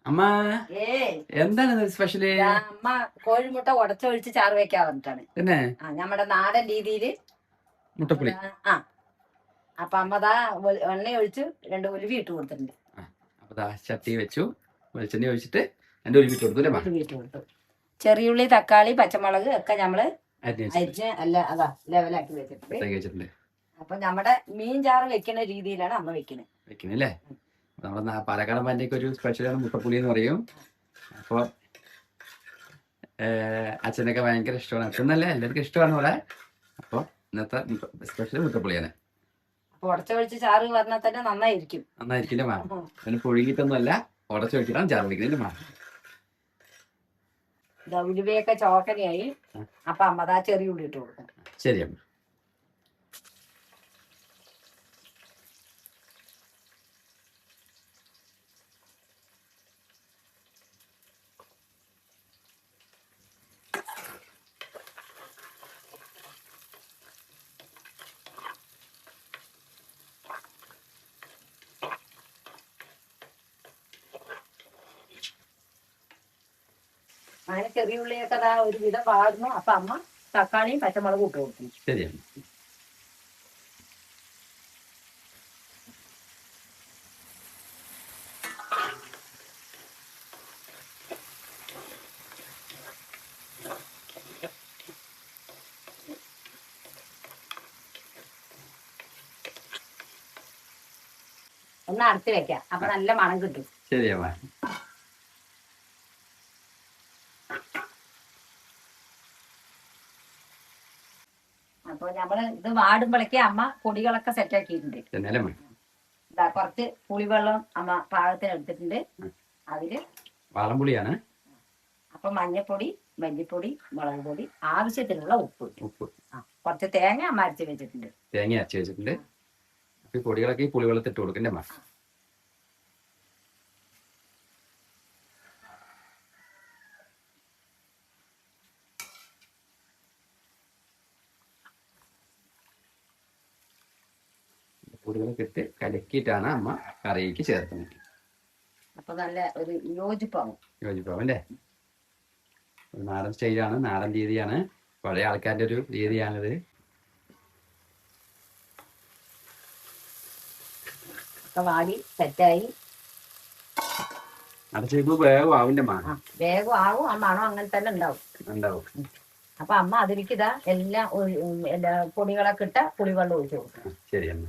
അമ്മ എന്താണ് സ്പെഷ്യല്? അമ്മ കോഴിമുട്ട ഉടച്ചൊഴിച്ച് ചാറ് വെക്കാൻ പറഞ്ഞിട്ടാണ്. പിന്നെ നമ്മുടെ നാടൻ രീതിയില് മുട്ടപ്പുളി. അപ്പൊ അമ്മതാ എണ്ണ ഒഴിച്ച് 2 ഉലുവി ഇട്ട് കൊടുത്തിട്ടുണ്ട്. അപ്പൊ ചട്ടി വെച്ചു, വെളിച്ചെണ്ണ ഒഴിച്ചിട്ട് 2 ഉലുവി ഇട്ട് കൊടുത്തു. ഉലുവി ഇട്ട് കൊടുത്തു. ചെറിയുള്ളി, തക്കാളി, പച്ചമുളക് ഒക്കെ നമ്മള് അരിഞ്ഞ് അതാ ലെവലാക്കി വെച്ചിട്ടുണ്ട്. അപ്പൊ നമ്മുടെ മീൻ ചാറ് വെക്കുന്ന രീതിയിലാണ് അമ്മ വെക്കുന്നത്. നമ്മുടെ പാലക്കാടൻ പാൻ്റെയൊക്കെ ഒരു സ്പെഷ്യലാണ് മുട്ടപ്പുളി എന്ന് പറയും. അപ്പോൾ അച്ഛനൊക്കെ ഭയങ്കര ഇഷ്ടമാണ്. അച്ഛനല്ല, എല്ലാവർക്കും ഇഷ്ടമാണ് ഇവിടെ. അപ്പോൾ ഇന്നത്തെ സ്പെഷ്യൽ മുട്ടപ്പുളിയാണ്. ഉടച്ചൊഴിച്ച് ചാറ് പറഞ്ഞാൽ തന്നെ നന്നായിരിക്കും. നന്നായിരിക്കില്ലേ മാ? അതിന് പുഴുങ്ങിയിട്ടൊന്നുമല്ല, ഉടച്ചൊഴിച്ചിട്ടാണ് ചാറ് വെക്കുന്നത് മാ. ഉലുവയൊക്കെ ചോക്കനയായി. അപ്പൊ അമ്മതാ ചെറിയ ഉള്ളി ഇട്ട് കൊടുക്കും. ശരി അമ്മ. അങ്ങനെ ചെറിയ ഉള്ളിയൊക്കെ അതാ ഒരു വിധം വാടുന്നു. അപ്പൊ അമ്മ തക്കാളിയും പച്ചമുളകും ഇട്ട് കൊടുക്കും. ശരിയാണ്. ഒന്ന് അടച്ച് വെക്കാം. അപ്പൊ നല്ല മണം കിട്ടും. ശരിയമ്മ. അപ്പൊ നമ്മള് ഇത് വാടുമ്പോഴേക്ക് അമ്മ പൊടികളൊക്കെ സെറ്റ് ആക്കിയിട്ടുണ്ട്. കുറച്ച് പുളിവെള്ളം അമ്മ പാകത്തിന് എടുത്തിട്ടുണ്ട്. അതില് വാളംപുളിയാണ്. അപ്പൊ മഞ്ഞപ്പൊടി, മല്ലിപ്പൊടി, മുളക് പൊടി, ആവശ്യത്തിനുള്ള ഉപ്പ്. കുറച്ച് തേങ്ങ അമ്മ അരച്ച് വെച്ചിട്ടുണ്ട്. തേങ്ങ അരച്ച് വെച്ചിട്ടുണ്ട്. പൊടികളൊക്കെ ഈ പുളിവെള്ളത്തിൽ ഇട്ട് കൊടുക്കണ്ടേ അമ്മ? പൊടികളൊക്കെ ഇട്ട് കലക്കിയിട്ടാണ് അമ്മ കറിയിലേക്ക് ചേർക്കുന്നത്. അപ്പൊ നല്ല ഒരു യോജിപ്പാവും അല്ലേ? നാടൻ സ്റ്റൈലാണ്, നാടൻ രീതിയാണ്, പഴയ ആൾക്കാരുടെ ഒരു രീതിയാണിത്. വാടി സെറ്റായി അടച്ചു വേഗം ആവിന്റെ വേഗം ആവും. ആ മണം അങ്ങനെ തന്നെ ഉണ്ടാവും. അപ്പൊ അമ്മ അതിലേക്ക് ഇതാ എല്ലാം പൊടികളൊക്കെ ഇട്ട പുളിവെള്ളം ഒഴിച്ചു കൊടുക്കും. ശരിയമ്മ.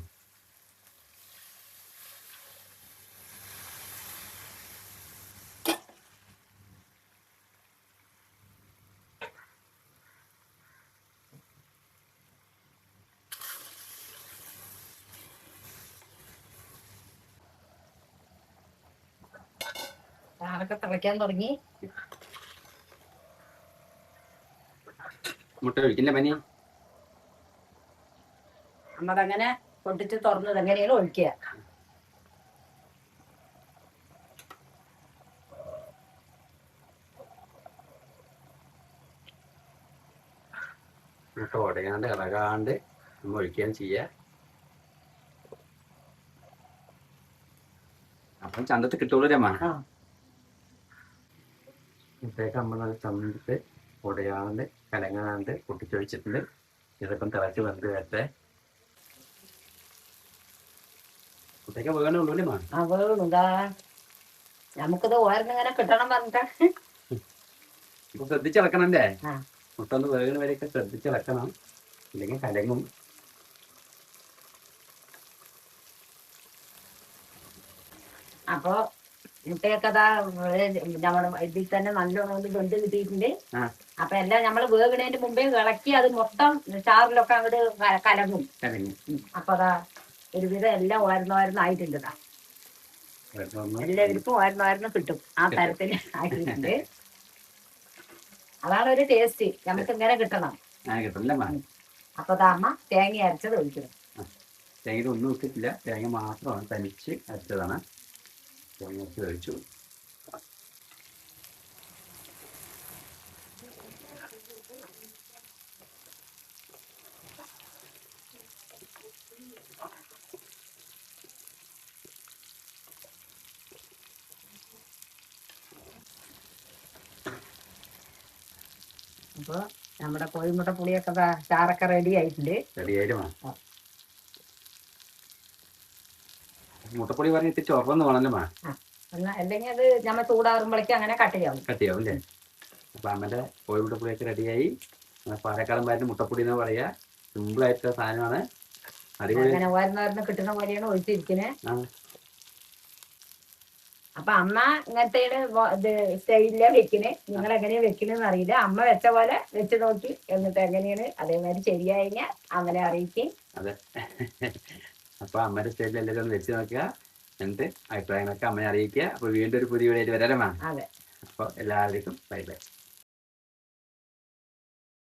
ചാറൊക്കെ തിളയ്ക്കാൻ തുടങ്ങി. മുട്ട ഒഴിക്കില്ല പനി. അമ്മതങ്ങനെ പൊട്ടിച്ച് തുറന്നത് എങ്ങനെയാണ് ഒഴിക്കുക. മുട്ട ഉടയാണ്ട് ഇളകാണ്ട് നമ്മൾ ഒഴിക്കുകയാണ് ചെയ്യുക. അപ്പം ചന്തത്ത് കിട്ടുള്ളൂ രമ. മുട്ടയൊക്കെ നമ്മൾ നല്ല ചന്തത്ത് ഉടയാണ്ട് കലങ്ങാണ്ട് പൊട്ടിച്ചൊഴിച്ചിട്ടുണ്ട്. ഇതിപ്പം തിളച്ച് വെന്ത് വരട്ടെ. മുട്ടയൊക്കെ വേണുള്ളൂ അല്ലേ മാ? വേണുതാ. നമുക്കിത് ഓരോന്നിങ്ങനെ കിട്ടണം പറഞ്ഞിട്ട് ഇപ്പൊ ശ്രദ്ധിച്ചിളക്കണം അല്ലേ? മുട്ട ഒന്ന് വേഗം വരെയൊക്കെ ശ്രദ്ധിച്ചിളക്കണം, ഇല്ലെങ്കിൽ കലങ്ങും. അപ്പൊ മുട്ടയൊക്കെ നമ്മുടെ ഇതിൽ തന്നെ നല്ലോണം വെന്ത് കിട്ടിയിട്ടുണ്ട്. അപ്പൊ എല്ലാം നമ്മള് വേഗണേന്റെ മുമ്പേ ഇളക്കി അത് മൊത്തം ചാറിലൊക്കെ അങ്ങോട്ട് കലങ്ങും. അപ്പൊ അതാ ഒരുവിധം എല്ലാം ഓരോന്നായിട്ടുണ്ട്. എല്ലാവർക്കും ഓരോന്ന് കിട്ടും. ആ തരത്തിൽ ആയിട്ടുണ്ട്. അതാണ് ഒരു ടേസ്റ്റ്. നമുക്ക് ഇങ്ങനെ കിട്ടണം. അപ്പൊ അമ്മ തേങ്ങ അരച്ചത് ഒഴിക്കണം. തേങ്ങ ഒന്നും ഇട്ടിട്ടില്ല, തേങ്ങ മാത്രമാണ് തനിച്ച് അരച്ചതാണ്. തേങ്ങ ഒഴിച്ചു. അപ്പൊ നമ്മുടെ കോഴിമുട്ട പുളിയൊക്കെ ചാറൊക്കെ റെഡി ആയിട്ടുണ്ട്. റെഡിയായിട്ട് മുട്ടപ്പൊടി പറഞ്ഞ് ഇത്തിരി ചൊറന്ന് വേണമല്ലോ മാ. അല്ലെങ്കിൽ അത് നമ്മൾ ചൂടാറുമ്പോഴേക്കും അങ്ങനെ കട്ടിയാവും. അല്ലേ? അപ്പൊ അമ്മന്റെ കോഴിമുട്ടപ്പൊടിയൊക്കെ റെഡിയായി. പാലക്കാടൻ പാലിന് മുട്ടപ്പൊടി എന്ന് പറയാ. സിമ്പിൾ ആയിട്ടുള്ള സാധനമാണ്. അങ്ങനെ ഓരോന്ന് കിട്ടുന്ന പോലെയാണ് ഒഴിച്ചിരിക്കുന്നത്. അപ്പൊ അമ്മ ഇങ്ങനത്തെ സ്റ്റൈലിലാ വെക്കണേ. നിങ്ങൾ എങ്ങനെയാ വെക്കണെന്ന് അറിയില്ല. അമ്മ വെച്ച പോലെ വെച്ച് നോക്കി എന്നിട്ട് എങ്ങനെയാണ് അതേമാതിരി ശരിയായി അങ്ങനെ അറിയിക്കും. അതെ. അപ്പൊ അമ്മയുടെ സ്റ്റൈലിൽ എല്ലാവരും ഒന്ന് വെച്ച് നോക്കുക. എന്നിട്ട് അഭിപ്രായങ്ങളൊക്കെ അമ്മയെ അറിയിക്കുക. അപ്പൊ വീണ്ടും ഒരു പുതിയ വീഡിയോയിൽ വരാം. അതെ. അപ്പൊ എല്ലാവർക്കും ബൈ ബൈ.